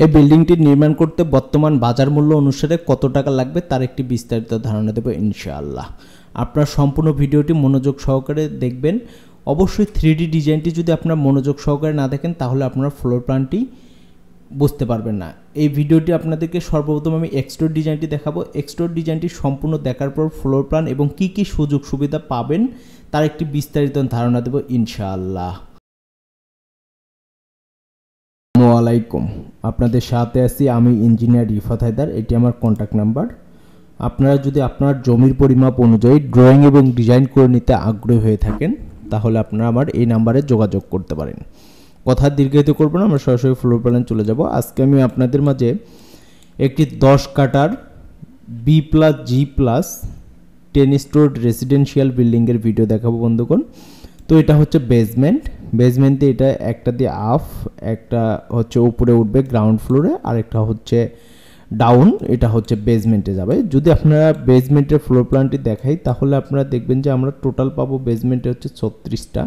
এই বিল্ডিংটি নির্মাণ করতে বর্তমান বাজার মূল্য অনুসারে কত টাকা লাগবে তার একটি বিস্তারিত ধারণা দেব ইনশাআল্লাহ। আপনার সম্পূর্ণ ভিডিওটি মনোযোগ সহকারে দেখবেন। অবশ্যই 3D ডিজাইনটি যদি আপনার মনোযোগ সহকারে না দেখেন তাহলে আপনার ফ্লোর প্ল্যানটি বুঝতে পারবেন না। এই ভিডিওটি আপনাদেরকে সর্বপ্রথম আমি এক্সট্রোর ডিজাইনটি দেখাবো। এক্সট্রোর ডিজাইনটি সম্পূর্ণ দেখার পর ফ্লোর প্ল্যান এবং কি কি সুযোগ সুবিধা পাবেন তার একটি বিস্তারিত ধারণা দেব ইনশাআল্লাহ। আসসালামু আলাইকুম, আপনাদের সাথে আছি আমি ইঞ্জিনিয়ার রিফাত হায়দার। এটি আমার কন্ট্যাক্ট নাম্বার। আপনারা যদি আপনার জমির পরিমাপ অনুযায়ী ড্রয়িং এবং ডিজাইন করে নিতে আগ্রহী হয়ে থাকেন তাহলে আপনারা আমার এই নাম্বারে যোগাযোগ করতে পারেন। কথা দীর্ঘায়িত করব না, আমরা সরাসরি ফ্লোর প্ল্যানে চলে যাব। আজকে আমি আপনাদের মাঝে একটি 10 কাঠার B+G+10 স্টোর রেসিডেন্সিয়াল বিল্ডিংয়ের ভিডিও দেখাবো বন্ধুগণ। তো এটা হচ্ছে বেসমেন্টে এটা একটা দিয়ে আপ, একটা হচ্ছে উপরে উঠবে গ্রাউন্ড ফ্লোরে, আর একটা হচ্ছে ডাউন, এটা হচ্ছে বেসমেন্টে যাবে। যদি আপনারা বেসমেন্টের ফ্লোর প্ল্যানটি দেখাই তাহলে আপনারা দেখবেন যে আমরা টোটাল পাবো বেসমেন্টে হচ্ছে 36টা।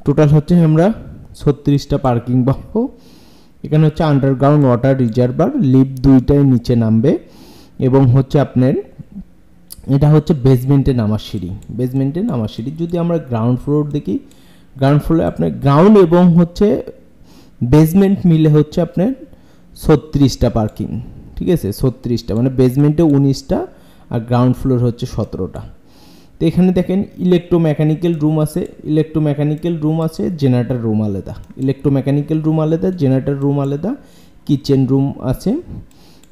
টোটাল হচ্ছে আমরা 36টা পার্কিং পাবো। এখানে হচ্ছে আন্ডারগ্রাউন্ড ওয়াটার রিজার্ভার, লিফট দুইটাই নিচে নামবে এবং হচ্ছে আপনার এটা হচ্ছে বেসমেন্টে নামার সিঁড়ি। যদি আমরা গ্রাউন্ড ফ্লোর দেখি, গ্রাউন্ড ফ্লোরে আপনার গ্রাউন্ড এবং হচ্ছে বেসমেন্ট মিলে হচ্ছে আপনার 36টা পার্কিং, ঠিক আছে? 36টা মানে বেসমেন্টে 19টা আর গ্রাউন্ড ফ্লোর হচ্ছে 17টা। তো এখানে দেখেন ইলেকট্রোমেকানিক্যাল রুম আছে, জেনারেটর রুম আলাদা, জেনারেটর রুম আলাদা, কিচেন রুম আছে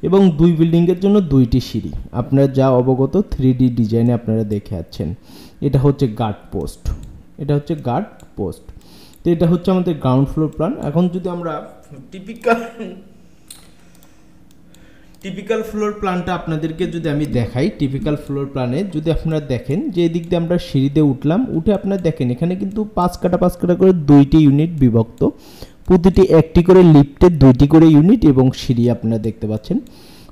এবং দুই বিল্ডিংয়ের জন্য দুইটি সিঁড়ি। আপনারা যা অবগত 3D ডিজাইনে আপনারা দেখে আছেন। এটা হচ্ছে গার্ড পোস্ট। তো এটা হচ্ছে আমাদের গ্রাউন্ড ফ্লোর প্ল্যান। এখন যদি আমরা টিপিক্যাল ফ্লোর প্ল্যানটা আপনাদেরকে যদি আমি দেখাই, টিপিক্যাল ফ্লোর প্ল্যানে যদি আপনারা দেখেন যে এদিক দিয়ে আমরা সিঁড়িতে উঠলাম, উঠে আপনারা দেখেন এখানে কিন্তু 5 কাঠা করে দুইটি ইউনিট বিভক্ত, প্রতিটি একটি করে লিফটের 2টি করে ইউনিট এবং সিঁড়ি আপনারা দেখতে পাচ্ছেন।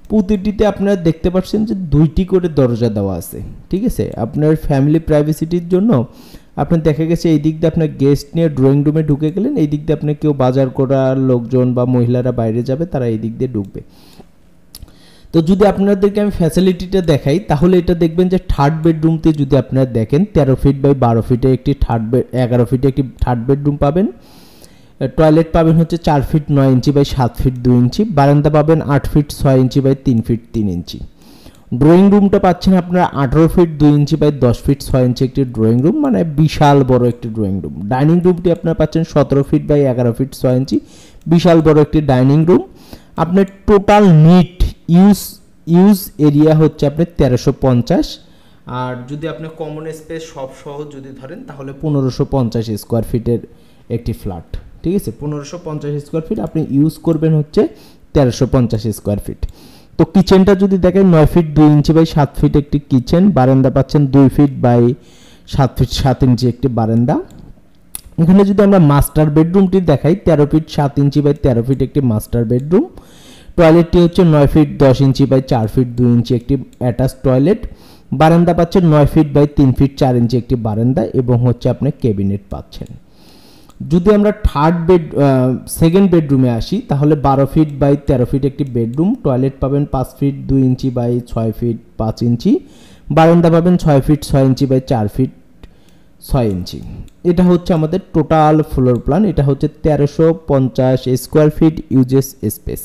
প্রতিটিতে আপনারা দেখতে পাচ্ছেন যে 2টি করে দরজা দেওয়া আছে, ঠিক আছে? আপনার ফ্যামিলি প্রাইভেসিটির জন্য আপনার দেখা গেছে এই দিক দিয়ে আপনার গেস্ট নিয়ে ড্রয়িং রুমে ঢুকে গেলেন, এই দিক দিয়ে আপনার কেউ বাজার করার লোকজন বা মহিলারা বাইরে যাবে তারা এই দিক দিয়ে ঢুকবে। তো যদি আপনাদেরকে আমি ফ্যাসিলিটিটা দেখাই তাহলে এটা দেখবেন যে থার্ড বেডরুমতে যদি আপনারা দেখেন 13 ফিট বাই 12 ফিটে একটি 11 ফিটে একটি থার্ড বেডরুম পাবেন। টয়লেট পাবেন হচ্ছে 4 feet 9 inch by 7 feet 2 inch, বারান্দা পাবেন 8 feet 6 inch by 3 feet 3 inch. Drawing রুমটা পাচ্ছেন আপনারা 18 feet 2 inch by 10 feet 6 inch একটি ড্রয়িং রুম, মানে বিশাল বড় একটি ড্রয়িং রুম। ডাইনিং রুমটি আপনারা পাচ্ছেন 17 ফিট বাই 11 ফিট 6 ইঞ্চি, বিশাল বড় একটি ডাইনিং রুম। আপনার টোটাল নিট ইউজ এরিয়া হচ্ছে আপনার 1350, আর যদি আপনি কমন স্পেস সব সহ যদি ধরেন তাহলে 1550 স্কোয়ার ফিটের একটি ফ্ল্যাট, ঠিক আছে? 1550 স্কোয়ার ফিট আপনি ইউজ করবেন হচ্ছে 1350 স্কোয়ার ফিট। তো কিচেনটা যদি দেখেন 9 ফিট 2 ইঞ্চি বাই 7 ফিট একটি কিচেন, বারান্দা পাচ্ছেন 2 ফিট বাই 7 ফিট 7 ইঞ্চি একটি বারান্দা। এখানে যদি আমরা মাস্টার বেডরুমটি দেখাই 13 ফিট 7 ইঞ্চি বাই 13 ফিট একটি মাস্টার বেডরুম। টয়লেটটি হচ্ছে 9 ফিট 10 ইঞ্চি বাই 4 ফিট 2 ইঞ্চি একটি অ্যাটাচ টয়লেট। বারান্দা পাচ্ছেন 9 ফিট বাই 3 ফিট 4 ইঞ্চি একটি বারান্দা এবং হচ্ছে আপনি ক্যাবিনেট পাচ্ছেন। যদি আমরা সেকেন্ড বেডরুমে আসি তাহলে 12 ফিট বাই 13 ফিট একটি বেডরুম। টয়লেট পাবেন 5 feet 2 inch by 6 feet 5 inch. বারান্দা পাবেন 6 ফিট 6 ইঞ্চি বাই 4 ফিট 6 ইঞ্চি। এটা হচ্ছে আমাদের টোটাল ফ্লোর প্ল্যান। এটা হচ্ছে 1350 স্কোয়ার ফিট ইউজেস স্পেস।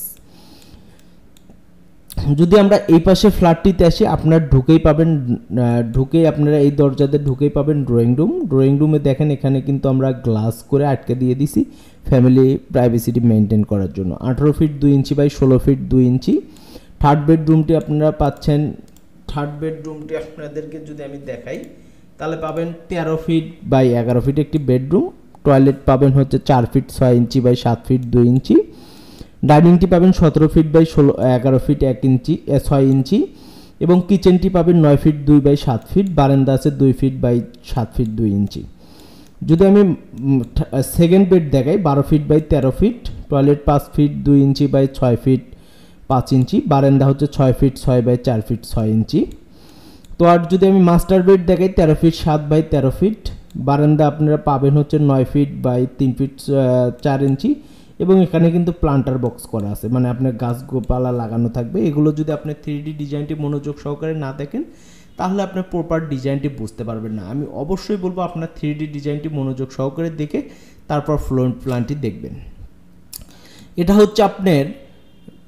যদি আমরা এই পাশে ফ্ল্যাটটিতে আসি আপনারা ঢুকেই আপনারা এই দরজাতে ঢুকেই পাবেন ড্রয়িং রুমে দেখেন এখানে কিন্তু আমরা গ্লাস করে আটকে দিয়ে দিছি ফ্যামিলি প্রাইভেসিটি মেনটেন করার জন্য। 18 feet 2 inch by 16 feet 2 inch. Third বেডরুমটি আপনারা পাচ্ছেন, আপনাদেরকে যদি আমি দেখাই তাহলে পাবেন 13 ফিট বাই 11 ফিট একটি বেডরুম। টয়লেট পাবেন হচ্ছে 4 feet 6 inch by 7 feet 2 inch. ডাইনিংটি পাবেন 17 feet by 11 feet 1 inch 6 inch এবং কিচেনটি পাবেন 9 ফিট 2 বাই 7 ফিট, বারান্দা আছে 2 ফিট বাই 7 ফিট 2 ইঞ্চি। যদি আমি সেকেন্ড বেড দেখাই 12 feet by 13 feet, toilet 5 feet 2 inch by 6 feet 5 inch, বারান্দা হচ্ছে 6 ফিট 6 বাই 4 ফিট 6 ইঞ্চি। তো আর যদি আমি মাস্টার বেড দেখাই 13 ফিট 7 বাই 13 ফিট, বারান্দা আপনারা পাবেন হচ্ছে 9 ফিট বাই 3 ফিট 4 ইঞ্চি এবং এখানে কিন্তু প্লান্টার বক্স করা আছে, মানে আপনার গাছপালা লাগানো থাকবে। এগুলো যদি আপনি 3D ডিজাইনটি মনোযোগ সহকারে না দেখেন তাহলে আপনার প্রপার ডিজাইনটি বুঝতে পারবেন না। আমি অবশ্যই বলবো আপনার 3D ডিজাইনটি মনোযোগ সহকারে দেখে তারপর ফ্লোর প্ল্যানটি দেখবেন। এটা হচ্ছে আপনার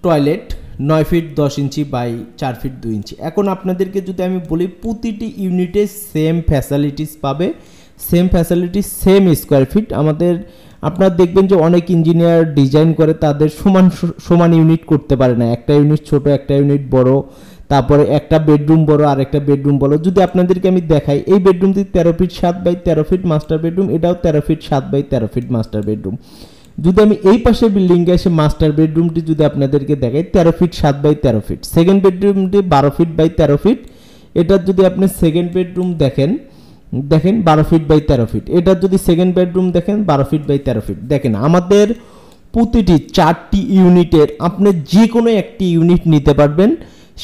toilet 9 feet 10 inch by 4 feet 2 inch. এখন আপনাদেরকে যদি আমি বলি প্রতিটি ইউনিটে সেম ফ্যাসিলিটিস পাবে, same facility same square feet. আপনারা দেখবেন যে অনেক ইঞ্জিনিয়ার ডিজাইন করে তাদের সমান ইউনিট করতে পারে না, একটা ইউনিট ছোট একটা ইউনিট বড়, তারপরে একটা বেডরুম বড় আর একটা বেডরুম বড়। যদি আপনাদেরকে আমি দেখাই এই বেডরুমটি 13 feet 7 by 13 feet master bedroom, এটাও 13 feet 7 by 13 feet master bedroom. যদি আমি এই পাশে বিল্ডিংয়ে এসে মাস্টার বেডরুমটি যদি আপনাদেরকে দেখাই 13 ফিট 7 বাই 13 ফিট, সেকেন্ড বেডরুমটি 12 ফিট বাই 13 ফিট, এটার যদি আপনি সেকেন্ড বেডরুম দেখেন 12 ফিট বাই 13 ফিট, এটার যদি সেকেন্ড বেডরুম দেখেন 12 ফিট বাই 13 ফিট। দেখেন আমাদের প্রতিটি 4টি ইউনিটের আপনি যে কোনো একটি ইউনিট নিতে পারবেন,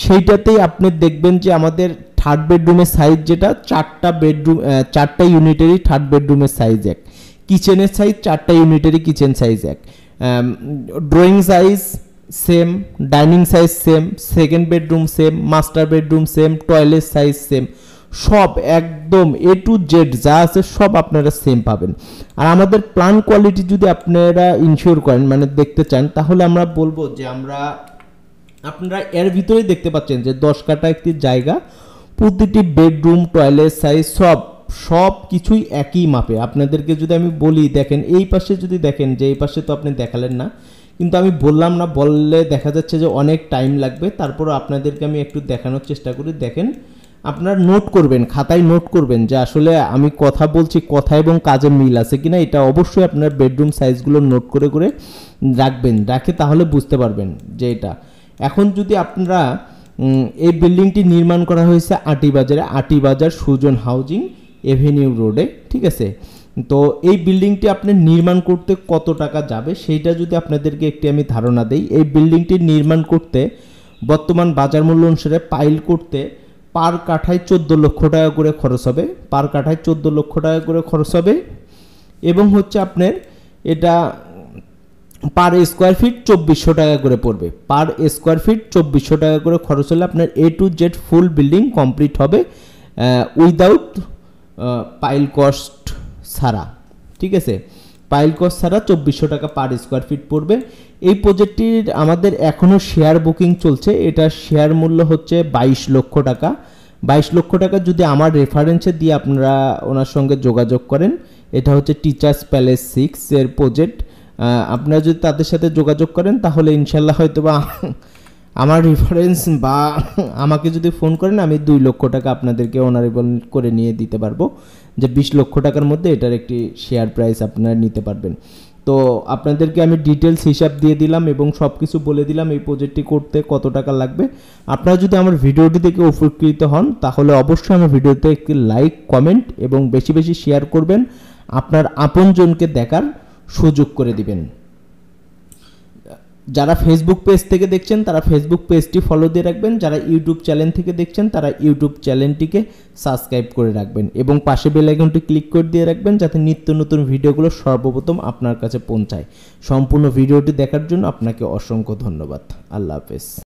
সেইটাতেই আপনি দেখবেন যে আমাদের থার্ড বেডরুমের সাইজ যেটা 4টা ইউনিটেরই থার্ড বেডরুমের সাইজ এক, কিচেনের সাইজ 4টা ইউনিটেরই কিচেন সাইজ এক, drawing size same, dining size same, second bedroom same, master bedroom same, toilet size same, সব একদম A to Z যা আছে সব আপনারা সেম পাবেন। আর আমাদের প্ল্যান কোয়ালিটি যদি আপনারা ইনশিওর করেন মানে দেখতে চান তাহলে আমরা বলবো যে আপনারা এর ভিতরেই দেখতে পাচ্ছেন যে 10 কাঠা একটি জায়গা, প্রতিটি বেডরুম টয়লেট সাইজ সব কিছুই একই মাপে। আপনাদেরকে যদি আমি বলি দেখেন এই পাশে যদি দেখেন যে এই পাশে তো আপনি দেখালেন না, কিন্তু আমি বললাম না, বললে দেখা যাচ্ছে যে অনেক টাইম লাগবে, তারপরও আপনাদেরকে আমি একটু দেখানোর চেষ্টা করি। দেখেন আপনারা নোট করবেন, খাতায় নোট করবেন যে আসলে আমি কথা বলছি কথা এবং কাজে মিল আছে কিনা, এটা অবশ্যই আপনার বেডরুম সাইজগুলো নোট করে করে রাখে তাহলে বুঝতে পারবেন যে এটা। এখন যদি আপনারা এই বিল্ডিংটি নির্মাণ করা হয়েছে আটিবাজার সুজন হাউজিং এভিনিউ রোডে, ঠিক আছে। তো এই বিল্ডিংটি আপনি নির্মাণ করতে কত টাকা যাবে সেইটা যদি আপনাদেরকে একটি আমি ধারণা দেই। এই বিল্ডিংটি নির্মাণ করতে বর্তমান বাজার মূল্য অনুসারে পাইল করতে পার কাঠায় 14 লক্ষ টাকা করে খরচ হবে, পার কাঠায় 14 লক্ষ টাকা করে খরচ হবে। এবং হচ্ছে আপনার এটা পার স্কোয়ার ফিট 2400 টাকা করে পড়বে, পার স্কোয়ার ফিট 2400 টাকা করে খরচ হলে আপনার A to Z full building complete হবে উইদাউট পাইল কস্ট ছাড়া, ঠিক আছে। পাইল কস্ট ছাড়া 2400 টাকা পার স্কোয়ার ফিট পড়বে। এই প্রজেক্টটির আমাদের এখনও শেয়ার বুকিং চলছে, এটা শেয়ার মূল্য হচ্ছে 22 লক্ষ টাকা। 22 লক্ষ টাকা যদি আমার রেফারেন্সে দিয়ে আপনারা ওনার সঙ্গে যোগাযোগ করেন, এটা হচ্ছে টিচার্স প্যালেস 6 এর প্রজেক্ট, আপনারা যদি তাদের সাথে যোগাযোগ করেন তাহলে ইনশাল্লাহ হয়তো বা আমার রেফারেন্স বা আমাকে যদি ফোন করেন আমি 2 লক্ষ টাকা আপনাদেরকে অনারেবল করে নিয়ে দিতে পারবো, যে 20 লক্ষ টাকার মধ্যে এটার একটি শেয়ার প্রাইস আপনারা নিতে পারবেন। তো আপনাদেরকে আমি ডিটেলস হিসাব দিয়ে দিলাম এবং সব কিছু বলে দিলাম এই প্রজেক্টটি করতে কত টাকা লাগবে। আপনারা যদি আমার ভিডিওটি থেকে উপকৃত হন তাহলে অবশ্যই আমার ভিডিওতে একটি লাইক কমেন্ট এবং বেশি বেশি শেয়ার করবেন, আপনার আপনজনকে দেখার সুযোগ করে দিবেন। যারা ফেসবুক পেজ থেকে দেখছেন তারা ফেসবুক পেজটি ফলো দিয়ে রাখবেন, যারা ইউটিউব চ্যানেল থেকে দেখছেন তারা ইউটিউব চ্যানেলটিকে সাবস্ক্রাইব করে রাখবেন এবং পাশে বেল আইকনটি ক্লিক করে দিয়ে রাখবেন যাতে নিত্য নতুন ভিডিওগুলো সর্বপ্রথম আপনার কাছে পৌঁছায়। সম্পূর্ণ ভিডিওটি দেখার জন্য আপনাকে অসংখ্য ধন্যবাদ। আল্লাহ হাফেজ।